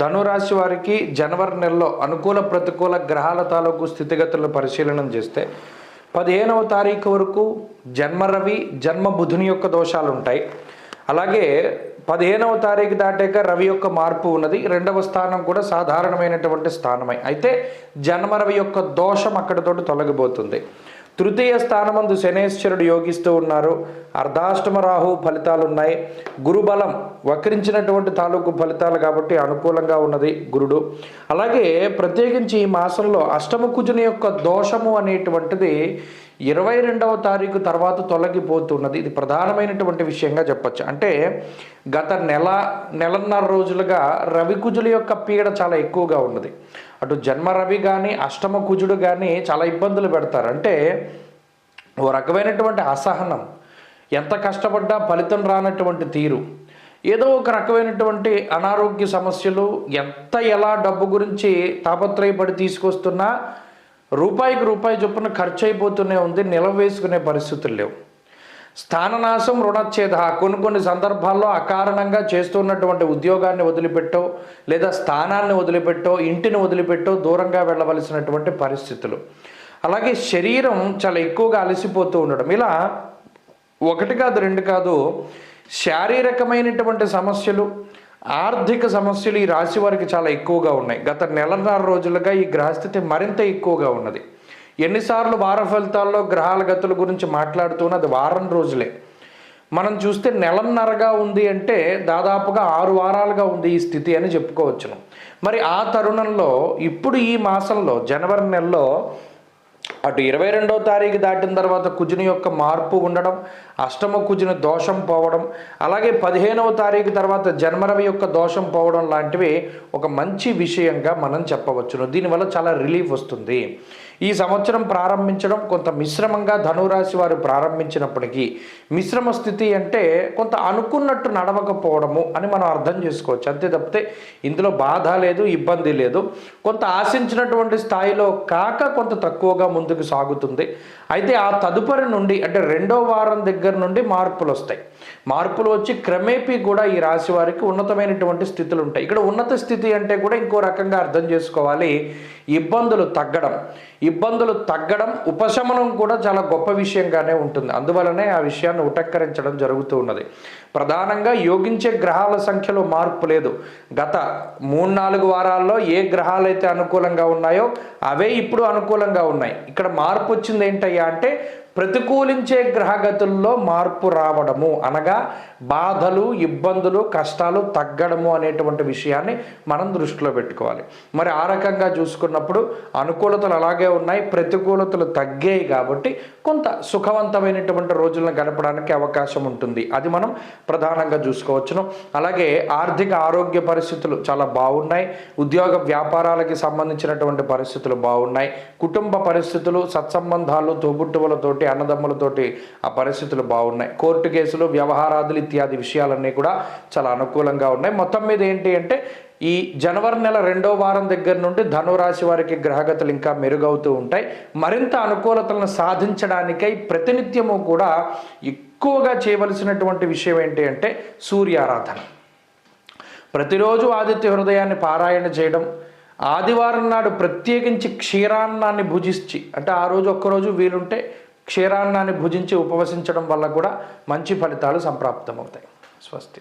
ధనురాశి వారికి జనవరి నెలలో అనుకూల ప్రతికూల గ్రహాల తాలూకు స్థితిగతులను పరిశీలన చేస్తే 15వ తారీఖు వరకు జన్మ రవి జన్మ బుధుని యొక్క దోషాలు ఉంటాయి. అలాగే 15వ తారీఖు దాటాక రవి యొక్క మార్పు ఉన్నది. 2వ స్థానం కూడా సాధారణమైనటువంటి స్థానమే. అయితే జన్మ రవి యొక్క దోషం అక్కడితోటి తొలగిపోతుంది. తృతీయ స్థానమందు శనేశ్వరుడు యోగిస్తూ ఉన్నారు. అర్ధాష్టమ రాహు ఫలితాలు ఉన్నాయి. గురుబలం వక్రించినటువంటి తాలూకు ఫలితాలు కాబట్టి అనుకూలంగా ఉన్నది గురుడు. అలాగే ప్రత్యేకించి ఈ మాసంలో అష్టమ కుజుని యొక్క దోషము అనేటువంటిది 22వ తారీఖు తర్వాత తొలగిపోతున్నది. ఇది ప్రధానమైనటువంటి విషయంగా చెప్పచ్చు. అంటే గత నెలన్నర రోజులుగా రవి కుజుల యొక్క పీడ చాలా ఎక్కువగా ఉన్నది. అటు జన్మ రవి కానీ అష్టమ కుజుడు కానీ చాలా ఇబ్బందులు పెడతారు. అంటే ఓ రకమైనటువంటి అసహనం, ఎంత కష్టపడ్డా ఫలితం రానటువంటి తీరు, ఏదో ఒక రకమైనటువంటి అనారోగ్య సమస్యలు, ఎలా డబ్బు గురించి తాపత్రయపడి తీసుకొస్తున్నా రూపాయికి రూపాయి చొప్పున ఖర్చు అయిపోతూనే ఉంది. నిలవ వేసుకునే పరిస్థితులు లేవు. స్థాననాశం రుణచ్ఛేద, కొన్ని సందర్భాల్లో అకారణంగా చేస్తున్నటువంటి ఉద్యోగాన్ని వదిలిపెట్టో లేదా స్థానాన్ని వదిలిపెట్టో ఇంటిని వదిలిపెట్టో దూరంగా వెళ్ళవలసినటువంటి పరిస్థితులు. అలాగే శరీరం చాలా ఎక్కువగా అలసిపోతూ ఉండడం, ఇలా ఒకటి కాదు రెండు కాదు శారీరకమైనటువంటి సమస్యలు, ఆర్థిక సమస్యలు ఈ రాశి వారికి చాలా ఎక్కువగా ఉన్నాయి. గత నెలన్నర రోజులుగా ఈ గ్రహస్థితి మరింత ఎక్కువగా ఉన్నది. ఎన్నిసార్లు వార ఫలితాల్లో గ్రహాల గతుల గురించి మాట్లాడుతున్నది వారం రోజులే. మనం చూస్తే నెలన్నరగా ఉంది అంటే దాదాపుగా 6 వారాలుగా ఉంది ఈ స్థితి అని చెప్పుకోవచ్చును. మరి ఆ తరుణంలో ఇప్పుడు ఈ మాసంలో జనవరి నెలలో అటు 22వ తారీఖు దాటిన తర్వాత కుజుని యొక్క మార్పు ఉండడం, అష్టమ కుజుని దోషం పోవడం, అలాగే 15వ తారీఖు తర్వాత జన్మరవి యొక్క దోషం పోవడం లాంటివి ఒక మంచి విషయంగా మనం చెప్పవచ్చును. దీనివల్ల చాలా రిలీఫ్ వస్తుంది. ఈ సంవత్సరం ప్రారంభించడం కొంత మిశ్రమంగా ధనురాశి వారు ప్రారంభించినప్పటికీ, మిశ్రమ స్థితి అంటే కొంత అనుకున్నట్టు నడవకపోవడము అని మనం అర్థం చేసుకోవచ్చు. అంతే తప్పితే ఇందులో బాధ లేదు, ఇబ్బంది లేదు. కొంత ఆశించినటువంటి స్థాయిలో కాక కొంత తక్కువగా ముందుకు సాగుతుంది. అయితే ఆ తదుపరి నుండి అంటే 2వ వారం దగ్గర నుండి మార్పులు వస్తాయి. మార్పులు వచ్చి క్రమేపీ కూడా ఈ రాశి వారికి ఉన్నతమైనటువంటి స్థితులు ఉంటాయి. ఇక్కడ ఉన్నత స్థితి అంటే కూడా ఇంకో రకంగా అర్థం చేసుకోవాలి. ఇబ్బందులు తగ్గడం ఉపశమనం కూడా చాలా గొప్ప విషయంగానే ఉంటుంది. అందువలనే ఆ విషయాన్ని ఉటక్కరించడం జరుగుతూ ఉన్నది. ప్రధానంగా యోగించే గ్రహాల సంఖ్యలో మార్పు లేదు. గత 3-4 వారాల్లో ఏ గ్రహాలైతే అనుకూలంగా ఉన్నాయో అవే ఇప్పుడు అనుకూలంగా ఉన్నాయి. ఇక్కడ మార్పు వచ్చింది ఏంటయ్యా అంటే ప్రతికూలించే గ్రహగతుల్లో మార్పు రావడము, అనగా బాధలు, ఇబ్బందులు, కష్టాలు తగ్గడము అనేటువంటి విషయాన్ని మనం దృష్టిలో పెట్టుకోవాలి. మరి ఆ రకంగా చూసుకున్నప్పుడు అనుకూలతలు అలాగే ఉన్నాయి, ప్రతికూలతలు తగ్గాయి. కాబట్టి కొంత సుఖవంతమైనటువంటి రోజులను గడపడానికి అవకాశం ఉంటుంది. అది మనం ప్రధానంగా చూసుకోవచ్చును. అలాగే ఆర్థిక ఆరోగ్య పరిస్థితులు చాలా బాగున్నాయి. ఉద్యోగ వ్యాపారాలకి సంబంధించినటువంటి పరిస్థితులు బాగున్నాయి. కుటుంబ పరిస్థితులు, సత్సంబంధాలు, తోబుట్టువులతోటి, అన్నదమ్ములతోటి ఆ పరిస్థితులు బాగున్నాయి. కోర్టు కేసులు, వ్యవహారాదులు ఇత్యాది విషయాలన్నీ కూడా చాలా అనుకూలంగా ఉన్నాయి. మొత్తం మీద ఏంటి అంటే ఈ జనవరి నెల 2వ వారం దగ్గర నుండి ధనురాశి వారికి గ్రహగతులు ఇంకా మెరుగవుతూ ఉంటాయి. మరింత అనుకూలతలను సాధించడానికై ప్రతినిత్యము కూడా ఎక్కువగా చేయవలసినటువంటి విషయం ఏంటి అంటే సూర్యారాధన. ప్రతిరోజు ఆదిత్య హృదయాన్ని పారాయణ చేయడం, ఆదివారం నాడు ప్రత్యేకించి క్షీరాన్నాన్ని భుజించి, అంటే ఆ రోజు ఒక్కరోజు వీలుంటే క్షీరాన్నాన్ని భుజించి ఉపవసించడం వల్ల కూడా మంచి ఫలితాలు సంప్రాప్తమవుతాయి. స్వస్తి.